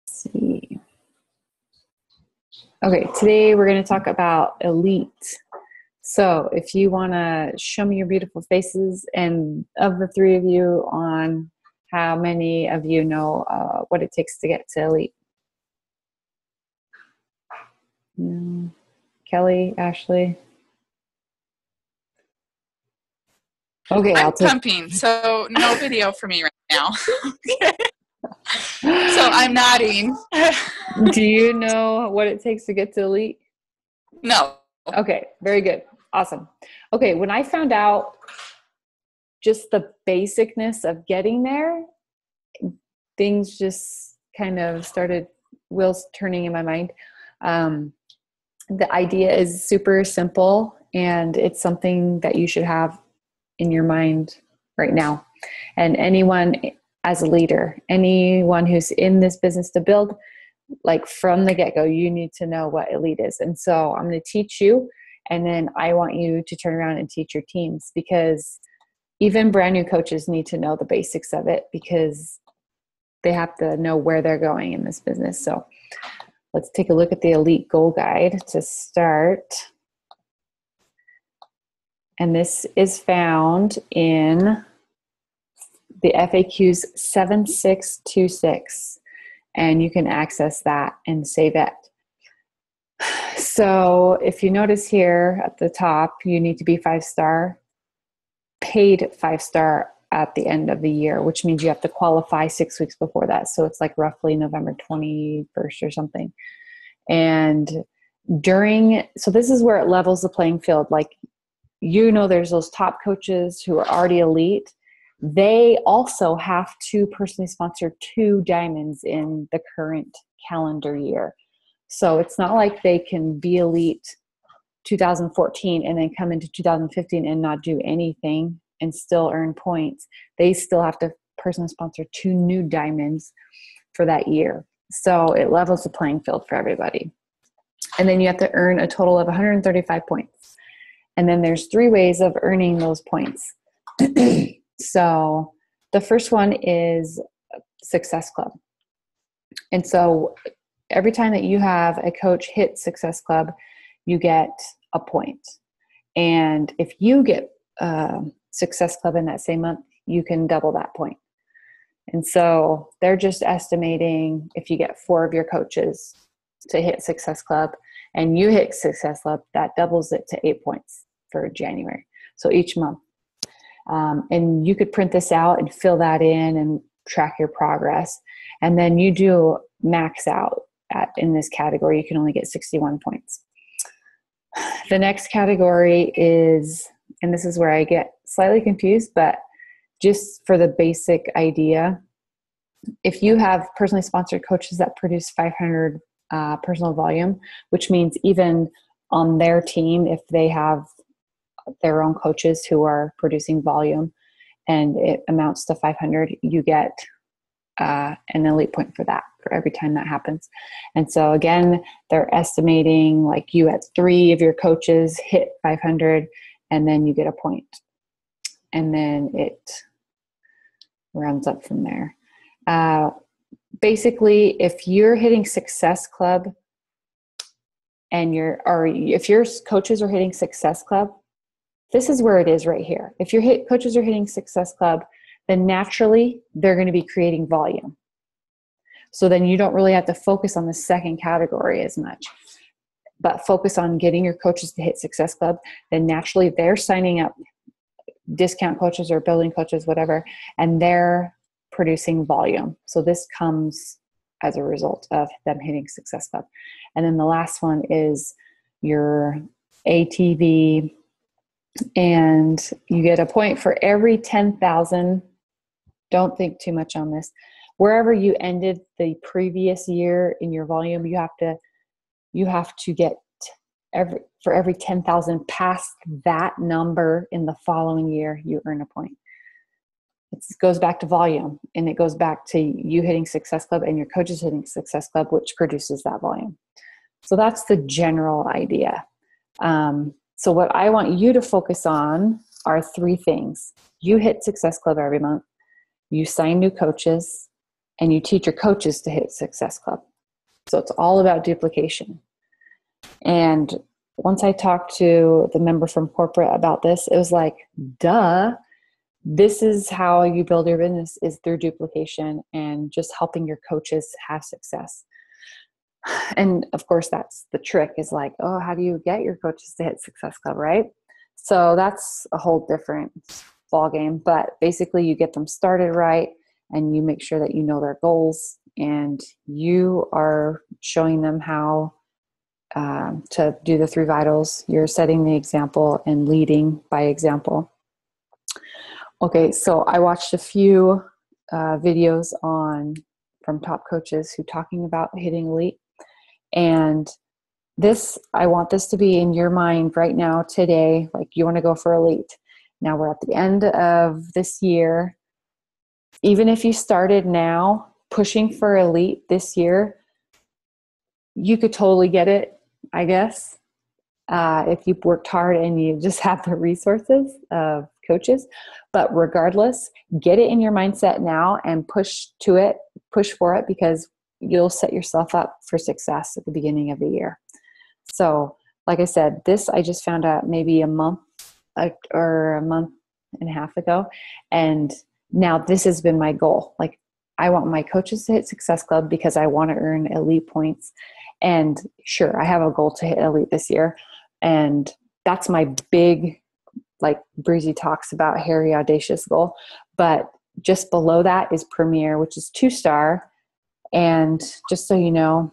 See. Okay, today we're going to talk about elite. So if you want to show me your beautiful faces, and of the three of you, on how many of you know what it takes to get to elite? Kelly, Ashley? Okay, I'm pumping, so no video for me right now. So I'm nodding. Do you know what it takes to get to elite? No. Okay, very good. Awesome. Okay, when I found out just the basicness of getting there, things just kind of started wheels turning in my mind. The idea is super simple, and it's something that you should have in your mind right now. And anyone as a leader, anyone who's in this business to build, like from the get-go, you need to know what elite is. And so I'm going to teach you, and then I want you to turn around and teach your teams, because even brand new coaches need to know the basics of it, because they have to know where they're going in this business. So let's take a look at the elite goal guide to start. And this is found in the FAQs 7626. And you can access that and save it. So if you notice here at the top, you need to be 5-star, paid 5-star at the end of the year, which means you have to qualify 6 weeks before that. So it's like roughly November 21st or something. And so this is where it levels the playing field. Like, there's those top coaches who are already elite. They also have to personally sponsor 2 diamonds in the current calendar year. So it's not like they can be elite 2014 and then come into 2015 and not do anything and still earn points. They still have to personally sponsor 2 new diamonds for that year. So it levels the playing field for everybody. And then you have to earn a total of 135 points. And then there's 3 ways of earning those points. So the first one is Success Club. And so every time that you have a coach hit Success Club, you get a point. And if you get Success Club in that same month, you can double that point. And so they're just estimating if you get 4 of your coaches to hit Success Club and you hit Success Club, that doubles it to 8 points for January. So each month. And you could print this out and fill that in and track your progress. And then you do max out in this category. You can only get 61 points. The next category is, and this is where I get slightly confused, but just for the basic idea, if you have personally sponsored coaches that produce 500 personal volume, which means even on their team, if they have their own coaches who are producing volume and it amounts to 500, you get an elite point for that, for every time that happens. And so again, they're estimating like you at 3 of your coaches hit 500 and then you get a point. And then it rounds up from there. Basically, if you're hitting Success Club if your coaches are hitting Success Club, this is where it is right here. If your coaches are hitting Success Club, then naturally they're going to be creating volume. So then you don't really have to focus on the second category as much, but focus on getting your coaches to hit Success Club. Then naturally they're signing up discount coaches or building coaches, whatever, and they're producing volume. So this comes as a result of them hitting Success Club. And then the last one is your ATV, and you get a point for every 10,000. Don't think too much on this. Wherever you ended the previous year in your volume, you have to get for every 10,000 past that number in the following year, you earn a point. It goes back to volume, and it goes back to you hitting Success Club and your coaches hitting Success Club, which produces that volume. So that's the general idea. So what I want you to focus on are 3 things. You hit Success Club every month. You sign new coaches, and you teach your coaches to hit Success Club. So it's all about duplication. And once I talked to the member from corporate about this, it was like, duh, this is how you build your business, is through duplication and just helping your coaches have success. And of course, that's the trick, is like, oh, how do you get your coaches to hit Success Club, right? So that's a whole different ball game. But basically, you get them started right, and you make sure that you know their goals, and you are showing them how to do the 3 vitals. You're setting the example and leading by example. Okay, so I watched a few videos from top coaches who talking about hitting elite. And I want this to be in your mind right now, today, like you want to go for elite. Now we're at the end of this year. Even if you started now pushing for elite this year, you could totally get it, I guess, if you worked hard and you just have the resources of coaches. But regardless, get it in your mindset now and push for it, because you'll set yourself up for success at the beginning of the year. So like I said, this I just found out maybe a month or a month and a half ago. And now this has been my goal. Like, I want my coaches to hit Success Club because I want to earn elite points. And sure, I have a goal to hit elite this year. And that's my big, like Breezy talks about, hairy, audacious goal. But just below that is Premier, which is 2-star. And just so you know,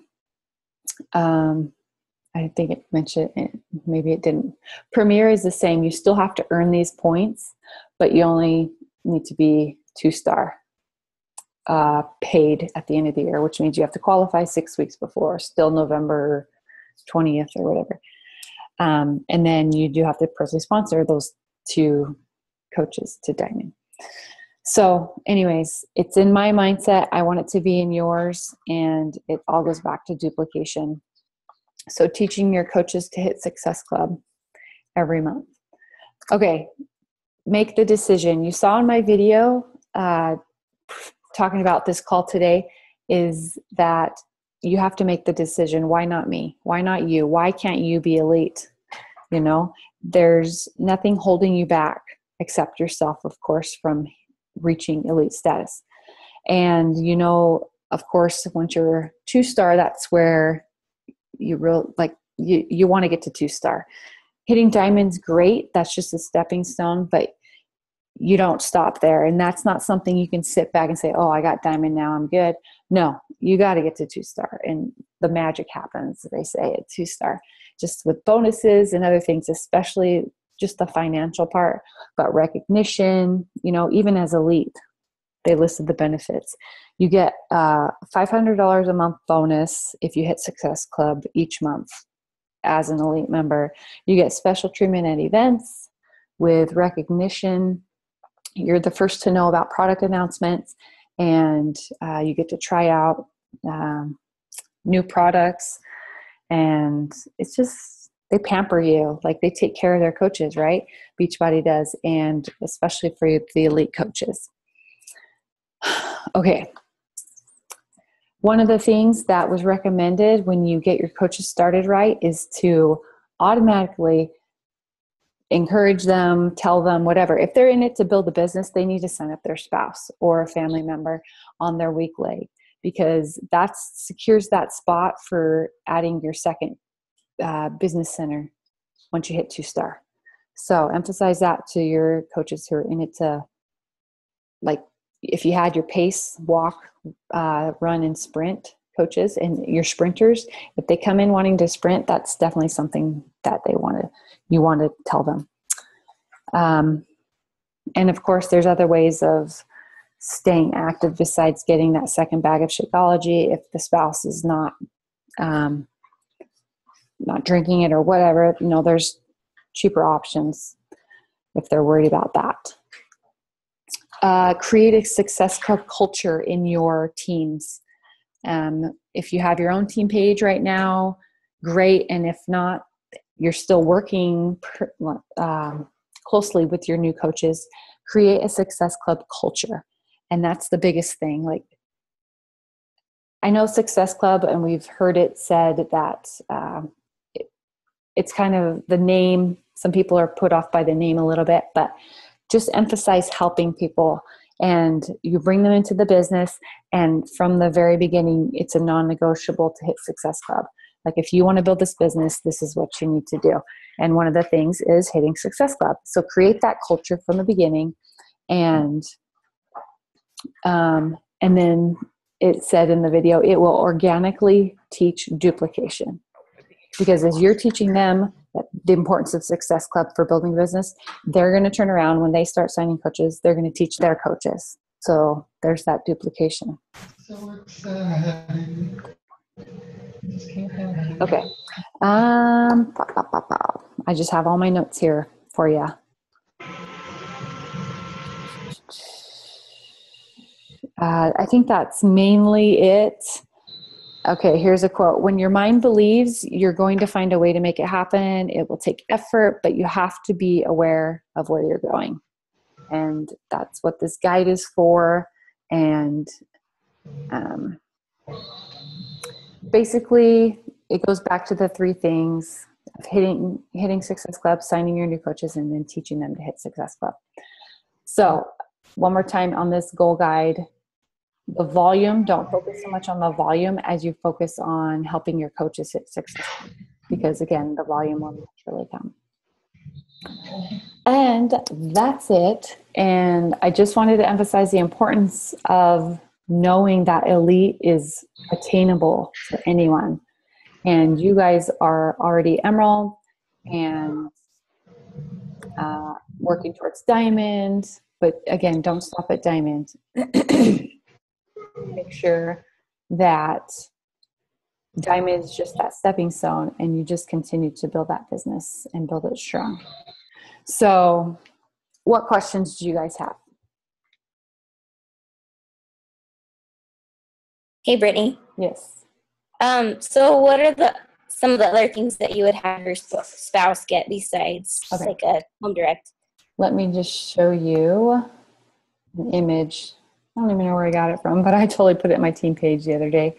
I think it mentioned it, maybe it didn't. Premier is the same. You still have to earn these points, but you only need to be 2-star paid at the end of the year, which means you have to qualify 6 weeks before, still November 20th or whatever. And then you do have to personally sponsor those 2 coaches to Diamond. So anyways, it's in my mindset. I want it to be in yours, and it all goes back to duplication. So teaching your coaches to hit Success Club every month. Okay, make the decision. You saw in my video talking about this call today, is that you have to make the decision. Why not me? Why not you? Why can't you be elite? You know, there's nothing holding you back except yourself, of course, from reaching elite status. And, you know, of course, once you're 2-star, that's where you want to get to 2-star. Hitting Diamond's great. That's just a stepping stone, but you don't stop there. And that's not something you can sit back and say, oh, I got Diamond now, I'm good. No, you got to get to 2-star. And the magic happens, they say, at 2-star, just with bonuses and other things, especially just the financial part, but recognition, you know, even as elite, they listed the benefits. You get $500 a month bonus if you hit Success Club each month as an elite member. You get special treatment at events with recognition. You're the first to know about product announcements, and you get to try out new products. And it's just, they pamper you. Like, they take care of their coaches, right? Beachbody does, and especially for the elite coaches. Okay. One of the things that was recommended when you get your coaches started right is to automatically encourage them, tell them, whatever. If they're in it to build a business, they need to sign up their spouse or a family member on their weak leg, because that secures that spot for adding your second business center once you hit 2-star. So emphasize that to your coaches who are in it to, like, if you had your pace, walk, run, and sprint coaches and your sprinters, if they come in wanting to sprint, that's definitely something that you want to tell them. And of course, there's other ways of staying active besides getting that second bag of Shakeology. If the spouse is not drinking it or whatever, you know, there's cheaper options if they're worried about that. Create a Success Club culture in your teams. If you have your own team page right now, great. And if not, you're still working closely with your new coaches. Create a Success Club culture. And that's the biggest thing. Like, I know Success Club, and we've heard it said that it's kind of the name. Some people are put off by the name a little bit, but just emphasize helping people. And you bring them into the business, and from the very beginning, it's a non-negotiable to hit Success Club. Like, if you want to build this business, this is what you need to do. And one of the things is hitting Success Club. So create that culture from the beginning. And then it said in the video, it will organically teach duplication. Because as you're teaching them the importance of Success Club for building business, they're going to turn around when they start signing coaches. They're going to teach their coaches. So there's that duplication. So excited. Okay. I just have all my notes here for you. I think that's mainly it. Okay, here's a quote. When your mind believes, you're going to find a way to make it happen. It will take effort, but you have to be aware of where you're going. And that's what this guide is for. And basically, it goes back to the three things of hitting Success Club, signing your new coaches, and then teaching them to hit Success Club. So one more time on this goal guide. The volume, don't focus so much on the volume as you focus on helping your coaches hit success. Because again, the volume will naturally come. And that's it. And I just wanted to emphasize the importance of knowing that elite is attainable for anyone. And you guys are already emerald and working towards diamond. But again, don't stop at diamond. Make sure that diamond is just that stepping stone, and you just continue to build that business and build it strong. So what questions do you guys have? Hey, Brittany. Yes. So what are some of the other things that you would have your spouse get besides like a home direct? Let me just show you an image. I don't even know where I got it from, but I totally put it in my team page the other day.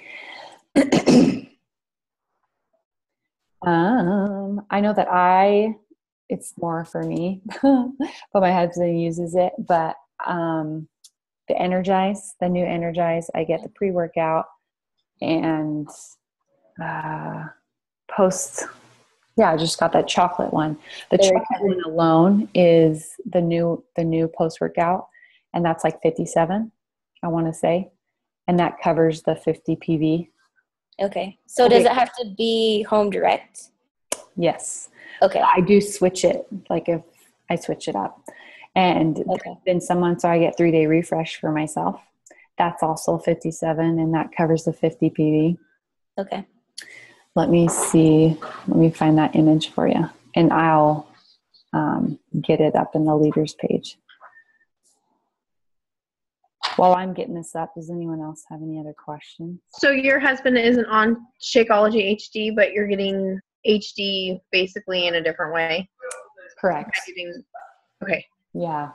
I know that it's more for me, but my husband uses it. But the new Energize, I get the pre-workout and post. Yeah, I just got that chocolate one. The chocolate one alone is the new post-workout, and that's like 57, I want to say, and that covers the 50 PV. Okay. So does it have to be home direct? Yes. Okay. I do switch it, like if I switch it up. And then some months I get 3-day refresh for myself. That's also 57, and that covers the 50 PV. Okay. Let me see. Let me find that image for you, and I'll get it up in the leaders page. While I'm getting this up, does anyone else have any other questions? So your husband isn't on Shakeology HD, but you're getting HD basically in a different way? Correct. Okay. Yeah.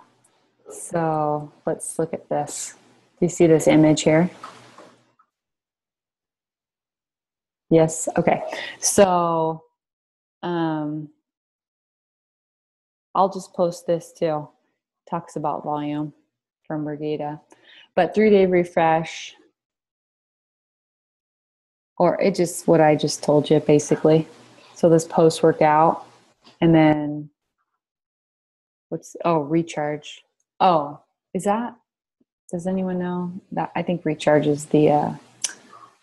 So let's look at this. Do you see this image here? Yes. Okay. So I'll just post this too. Talks about volume from Brigida. But 3-day refresh, or it just what I just told you basically. So this post workout, and then recharge. Oh, does anyone know that? I think recharge is the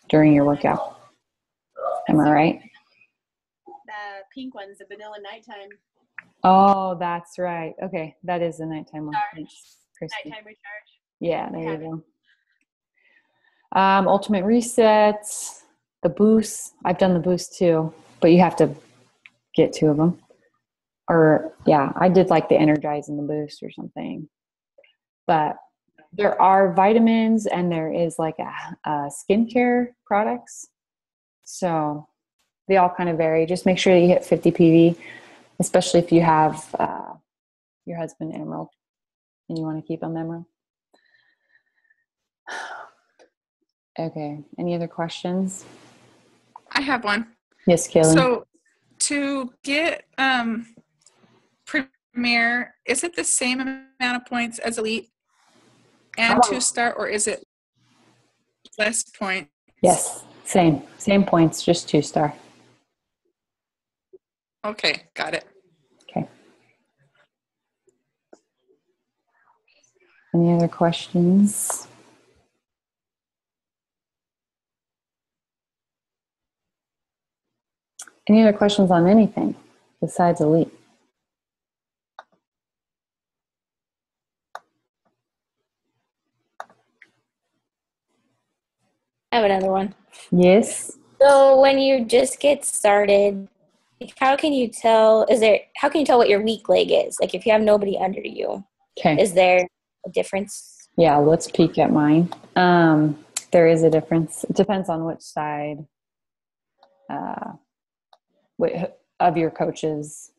during your workout. Am I right? The pink one's the vanilla nighttime. Oh, that's right. Okay, that is the nighttime one. Thanks, Christy. Nighttime recharge. Yeah, there you go. Ultimate resets, the boost. I've done the boost too, but you have to get 2 of them. Or yeah, I did like the Energize and the boost or something. But there are vitamins, and there is like a skincare products. So they all kind of vary. Just make sure that you hit 50 PV, especially if you have your husband Emerald and you want to keep him Emerald. Okay. Any other questions? I have one. Yes, Kaylee. So to get Premier, is it the same amount of points as Elite and 2-star, or is it less points? Yes, same points, just 2-star. Okay, got it. Okay. Any other questions? Any other questions on anything besides Elite? I have another one. Yes. So when you just get started, like, how can you tell what your weak leg is? Like if you have nobody under you, Okay. is there a difference? Yeah, let's peek at mine. There is a difference. It depends on which side of your coaches,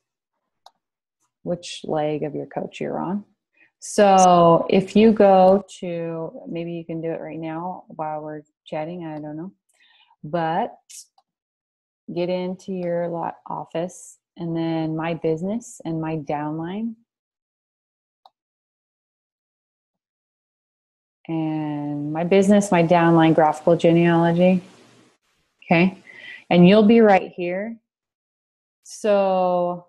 which leg of your coach you're on. So if you go to, maybe you can do it right now while we're chatting, I don't know, but get into your lot office and then my business and my downline. And my business, my downline, Graphical Genealogy. Okay. And you'll be right here. So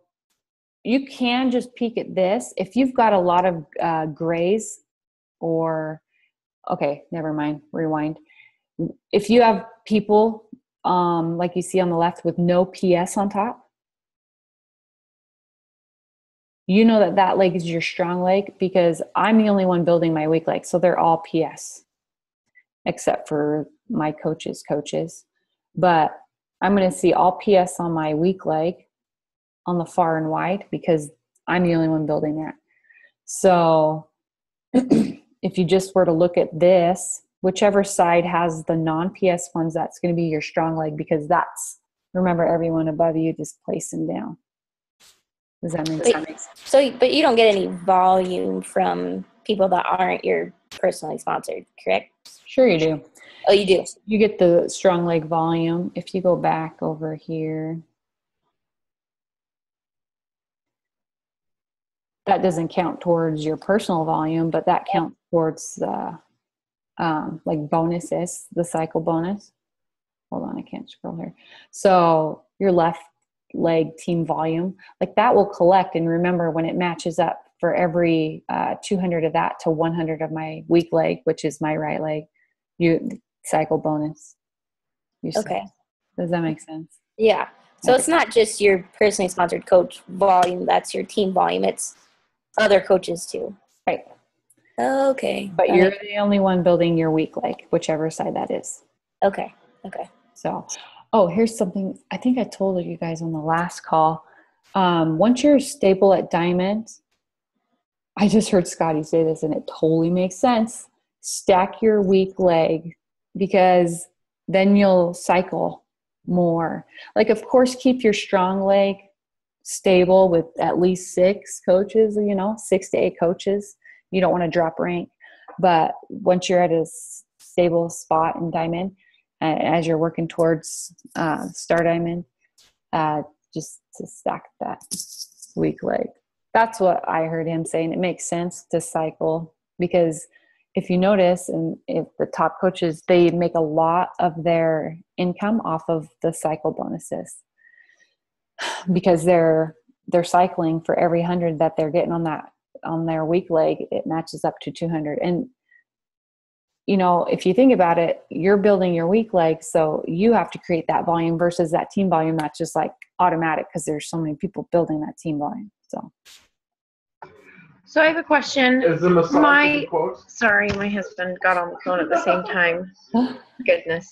you can just peek at this. If you've got a lot of grays or, okay, never mind, rewind. If you have people like you see on the left with no PS on top, you know that leg is your strong leg because I'm the only one building my weak leg. So they're all PS except for my coaches. But I'm going to see all PS on my weak leg on the far and wide because I'm the only one building that. So if you just were to look at this, whichever side has the non-PS ones, that's going to be your strong leg because remember, everyone above you, just place them down. Does that make sense? So, but you don't get any volume from people that aren't your personally sponsored, correct? Sure you do. Oh, you do? You get the strong leg volume. If you go back over here, that doesn't count towards your personal volume, but that counts towards like bonuses, the cycle bonus. Hold on, I can't scroll here. So your left leg team volume, like that will collect. And remember, when it matches up for every 200 of that to 100 of my weak leg, which is my right leg, you cycle bonus. Okay. Does that make sense? Yeah. So it's not just your personally sponsored coach volume, that's your team volume. It's other coaches too. Right. Okay. But you're the only one building your weak leg, whichever side that is. Okay. So, here's something I think I told you guys on the last call. Once you're stable at diamond, I just heard Scotty say this and it totally makes sense. Stack your weak leg because then you'll cycle more. Like, of course, keep your strong leg stable with at least 6 coaches, 6 to 8 coaches. You don't want to drop rank. But once you're at a stable spot in diamond, as you're working towards star diamond, just to stack that weak leg. That's what I heard him saying. It makes sense to cycle because if you notice, and if the top coaches, they make a lot of their income off of the cycle bonuses because they're cycling for every 100 that they're getting on their weak leg, it matches up to 200. And if you think about it, you're building your weak leg, so you have to create that volume versus that team volume that's just like automatic because there's so many people building that team volume. So I have a question. Is the massage quote? Sorry, my husband got on the phone at the same time. Goodness.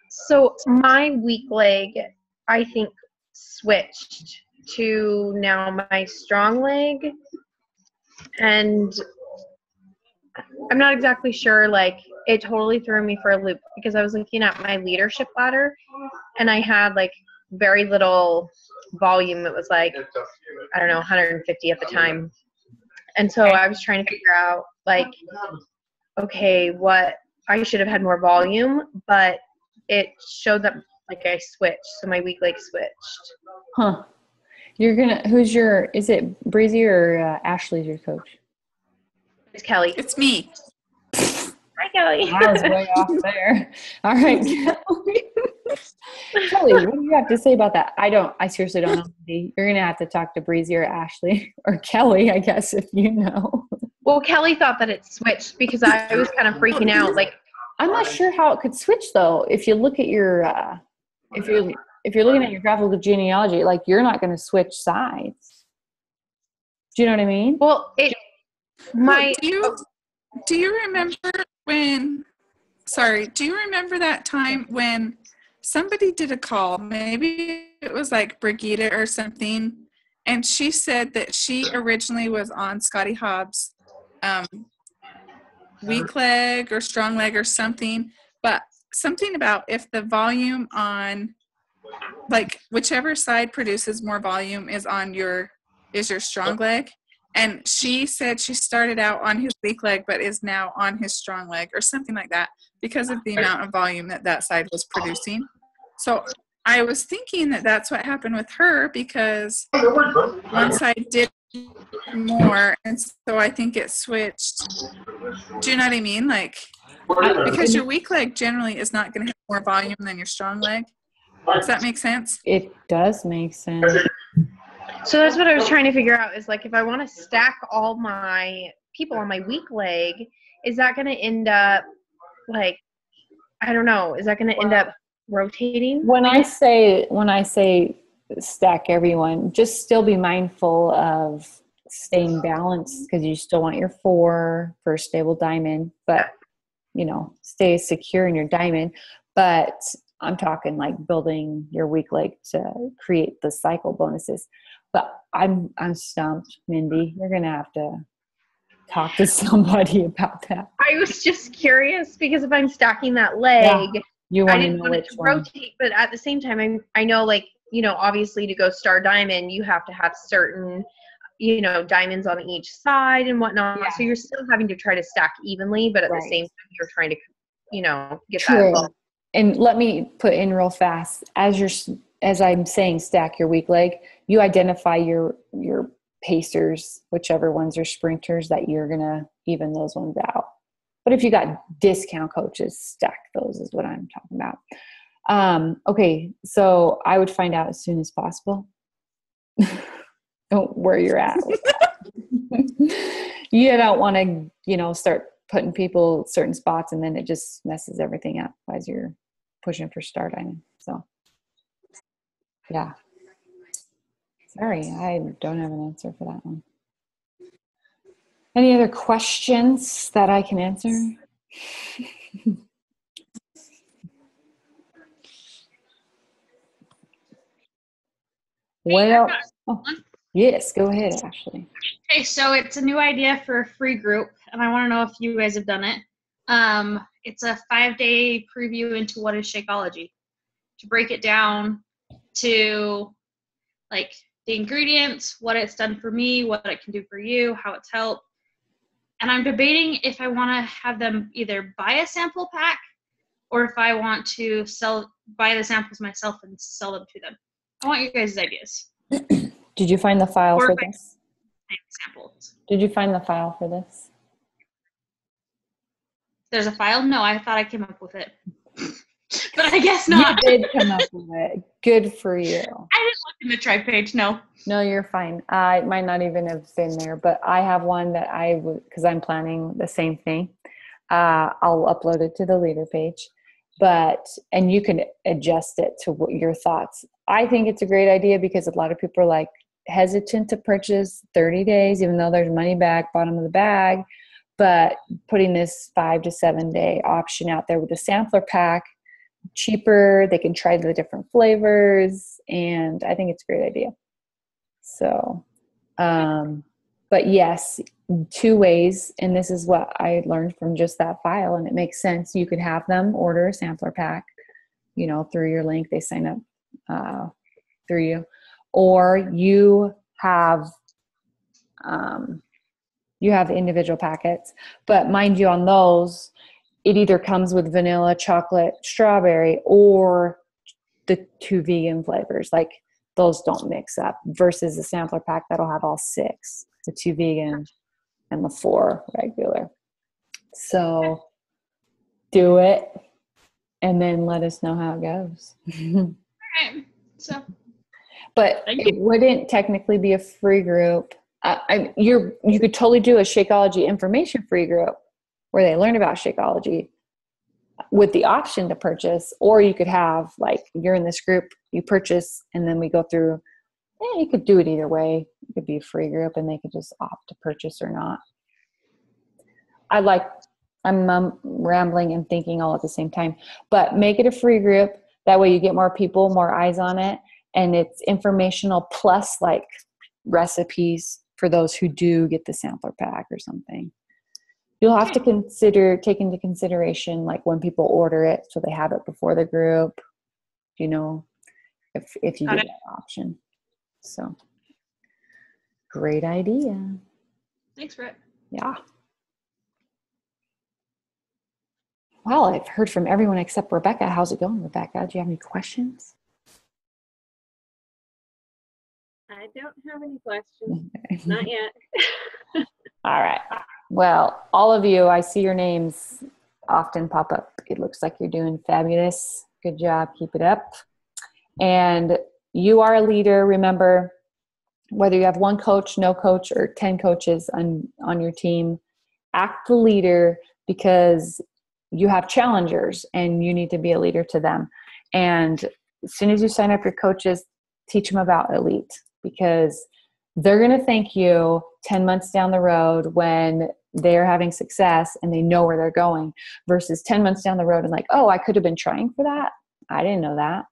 So my weak leg, I think, switched to now my strong leg, and I'm not exactly sure. Like, it totally threw me for a loop because I was looking at my leadership ladder, and I had like very little volume. It was like, I don't know, 150 at the time. And so I was trying to figure out, like, okay, what I should have had more volume, but it showed that like I switched. So my week leg switched. Huh. Is it Breezy or Ashley's your coach? It's Kelly. It's me. Hi, Kelly. I was way off there. All right, Kelly. Kelly, what do you have to say about that? I seriously don't know. You're going to have to talk to Breezy or Ashley or Kelly, I guess, if you know. Well, Kelly thought that it switched because I was kind of freaking out. Like, I'm not sure how it could switch though. If you look at your, if you're looking at your graphical genealogy, like you're not going to switch sides. Do you know what I mean? well, Do you remember do you remember that time when somebody did a call? Maybe it was like Brigitte or something, and she said that she originally was on Scotty Hobbs' weak leg or strong leg or something, but something about if the volume on, like, whichever side produces more volume is your strong leg. And she said she started out on his weak leg, but is now on his strong leg or something like that because of the amount of volume that side was producing. So I was thinking that that's what happened with her because one side did more. And so I think it switched. Do you know what I mean? Like, because your weak leg generally is not going to have more volume than your strong leg. Does that make sense? It does make sense. so that's what I was trying to figure out is like, if I want to stack all my people on my weak leg, is that going to end up like, I don't know, is that going to end up rotating? When I say stack everyone, just still be mindful of staying balanced because you still want your 4 for a stable diamond, but stay secure in your diamond. But I'm talking like building your weak leg to create the cycle bonuses. But I'm stumped, Mindy. You're gonna have to talk to somebody about that. I was just curious because if I'm stacking that leg, You I want to didn't know want it which to one. rotate, but at the same time, I know, like, obviously to go star diamond, you have to have certain, diamonds on each side and whatnot. Yeah. So you're still having to try to stack evenly, but at the same time, you're trying to, get True. that. And let me put in real fast, as I'm saying, stack your weak leg, you identify your pacers, whichever ones are sprinters that you're going to even those ones out. But if you got discount coaches, stack those is what I'm talking about. Okay. So I would find out as soon as possible where you're at. With that. You don't want to, start putting people certain spots and then it just messes everything up as you're pushing for star diamond. So yeah. Sorry, I don't have an answer for that one. Any other questions that I can answer? Well, yes, go ahead, Ashley. Okay, so it's a new idea for a free group, and I want to know if you guys have done it. It's a 5-day preview into what is Shakeology, to break it down to like the ingredients, what it's done for me, what it can do for you, how it's helped. And I'm debating if I want to have them either buy a sample pack or if I want to buy the samples myself and sell them to them. I want your guys' ideas. Did you find the file for this? Samples. Did you find the file for this? There's a file? No, I thought I came up with it. But I guess not. You did come up with it. Good for you. I didn't look in the tribe page, no. No, you're fine. I might not even have been there, but I have one that because I'm planning the same thing. I'll upload it to the leader page, and you can adjust it to what your thoughts. I think it's a great idea because a lot of people are like hesitant to purchase 30 days, even though there's money back, bottom of the bag, but putting this 5 to 7 day option out there with a sampler pack, cheaper, they can try the different flavors, and I think it's a great idea. So, but yes, 2 ways, and this is what I learned from just that file, and it makes sense. You could have them order a sampler pack, through your link, they sign up through you, or you have individual packets. But mind you, on those, it either comes with vanilla, chocolate, strawberry, or the 2 vegan flavors. Like those don't mix up versus the sampler pack that'll have all 6, the 2 vegan and the 4 regular. So do it and then let us know how it goes. Okay. So, But thank it wouldn't technically be a free group. You could totally do a Shakeology information free group where they learn about Shakeology with the option to purchase, or you could have like, you're in this group, you purchase, and then we go through. You could do it either way. It could be a free group and they could just opt to purchase or not. I'm rambling and thinking all at the same time, but make it a free group. That way you get more people, more eyes on it. And it's informational plus like recipes for those who do get the sampler pack or something. You'll have to take into consideration like when people order it, so they have it before the group, if you get that option. So great idea. thanks, Brett. Yeah. Well, I've heard from everyone except Rebecca. How's it going, Rebecca? Do you have any questions? I don't have any questions. Not yet. All right. Well, all of you, I see your names often pop up. It looks like you're doing fabulous. Good job. Keep it up. And you are a leader. Remember, whether you have 1 coach, no coach, or 10 coaches on your team, act the leader because you have challengers and you need to be a leader to them. And as soon as you sign up your coaches, teach them about Elite, because they're going to thank you 10 months down the road when they're having success and they know where they're going, versus 10 months down the road and like, oh, I could have been trying for that. I didn't know that.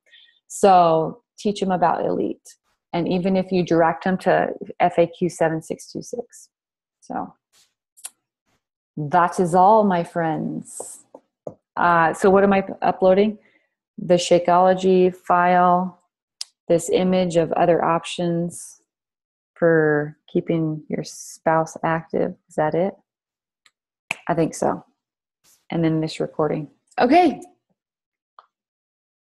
So teach them about Elite. And even if you direct them to FAQ 7626. So that is all, my friends. So what am I uploading? The Shakeology file, this image of other options for keeping your spouse active. Is that it? I think so. And then this recording. Okay.